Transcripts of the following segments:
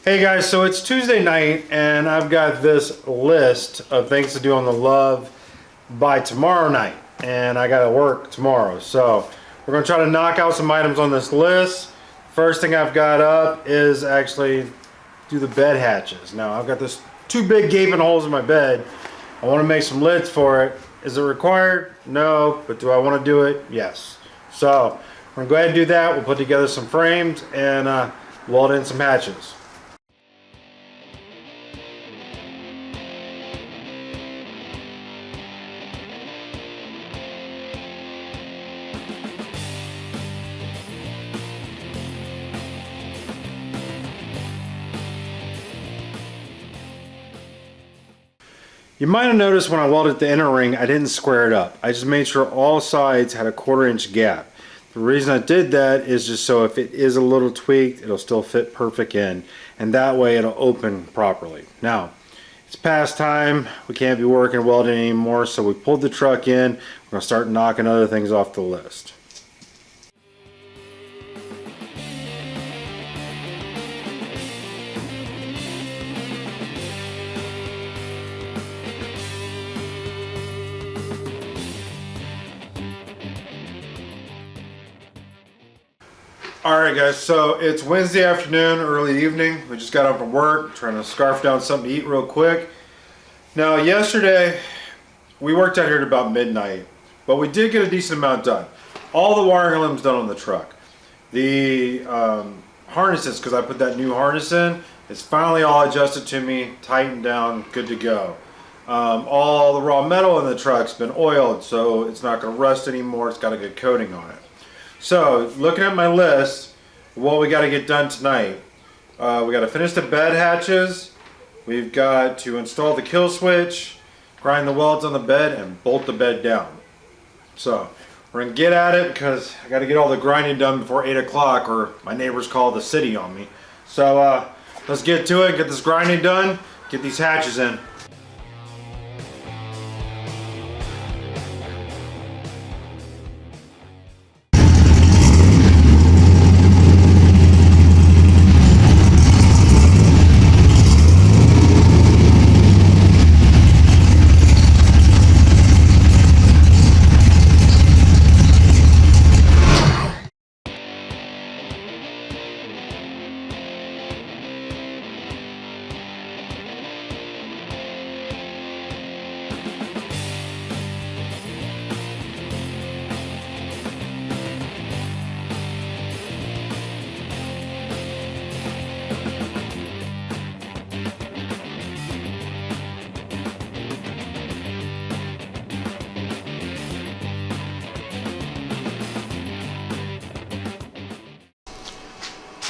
Hey guys, so it's Tuesday night and I've got this list of things to do on the Love by tomorrow night, and I gotta work tomorrow. So we're gonna try to knock out some items on this list. First thing I've got up is actually do the bed hatches. Now I've got this two big gaping holes in my bed. I want to make some lids for it. Is it required? No, but do I want to do it? Yes. So we're gonna go ahead and do that. We'll put together some frames and weld in some hatches. You might have noticed when I welded the inner ring, I didn't square it up. I just made sure all sides had a 1/4 inch gap. The reason I did that is just so if it is a little tweaked, it'll still fit perfect in, and that way it'll open properly. Now, it's past time. We can't be working welding anymore, so we pulled the truck in. We're gonna start knocking other things off the list. Alright guys, so it's Wednesday afternoon, early evening. We just got up from work, trying to scarf down something to eat real quick. Now yesterday, we worked out here at about midnight, but we did get a decent amount done. All the wiring limbs done on the truck. The harnesses, because I put that new harness in, it's finally all adjusted to me, tightened down, good to go. All the raw metal in the truck's been oiled, so it's not going to rust anymore. It's got a good coating on it. So, looking at my list, what we got to get done tonight. We got to finish the bed hatches. We've got to install the kill switch, grind the welds on the bed, and bolt the bed down. So, we're going to get at it because I got to get all the grinding done before 8 o'clock or my neighbors call the city on me. So, let's get to it, get this grinding done, get these hatches in.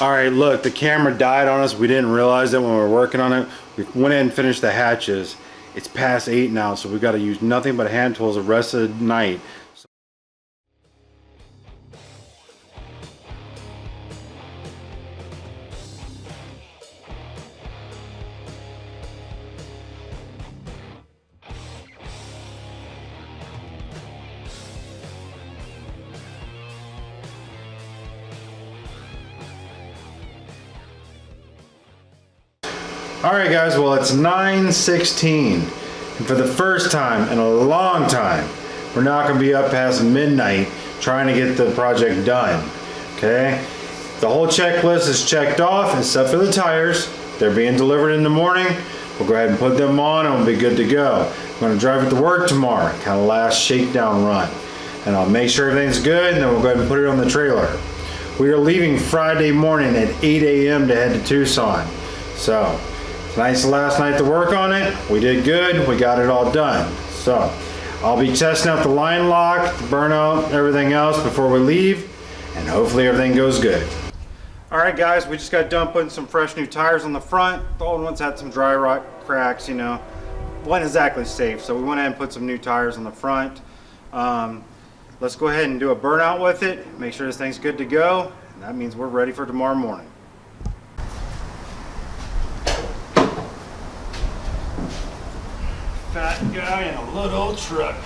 Alright, look, the camera died on us. We didn't realize it when we were working on it. We went in and finished the hatches. It's past 8 now, so we've got to use nothing but hand tools the rest of the night. Alright guys, well it's 9:16, and for the first time in a long time, we're not going to be up past midnight trying to get the project done. Okay? The whole checklist is checked off except for the tires. They're being delivered in the morning. We'll go ahead and put them on and we'll be good to go. I'm going to drive it to work tomorrow, kind of last shakedown run. And I'll make sure everything's good, and then we'll go ahead and put it on the trailer. We are leaving Friday morning at 8 a.m. to head to Tucson. So, tonight's the last night to work on it. We did good. We got it all done. So, I'll be testing out the line lock, the burnout, everything else before we leave, and hopefully everything goes good. Alright guys, we just got done putting some fresh new tires on the front. The old ones had some dry rot cracks, you know. Wasn't exactly safe, so we went ahead and put some new tires on the front. Let's go ahead and do a burnout with it, make sure this thing's good to go, and that means we're ready for tomorrow morning. Fat guy in a little old truck.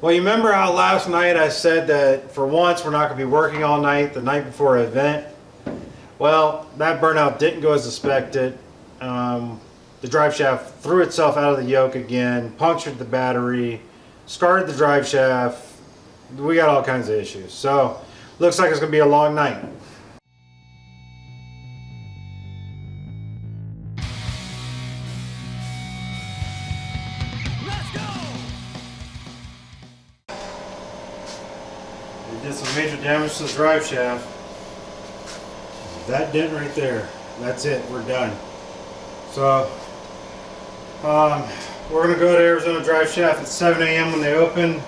Well, you remember how last night I said that for once we're not going to be working all night the night before an event? Well, that burnout didn't go as expected. The drive shaft threw itself out of the yoke again, punctured the battery, scarred the drive shaft. We got all kinds of issues. So, looks like it's going to be a long night. We did some major damage to the drive shaft. That dent right there. That's it. We're done. So, we're going to go to Arizona Drive Shaft at 7 a.m. when they open.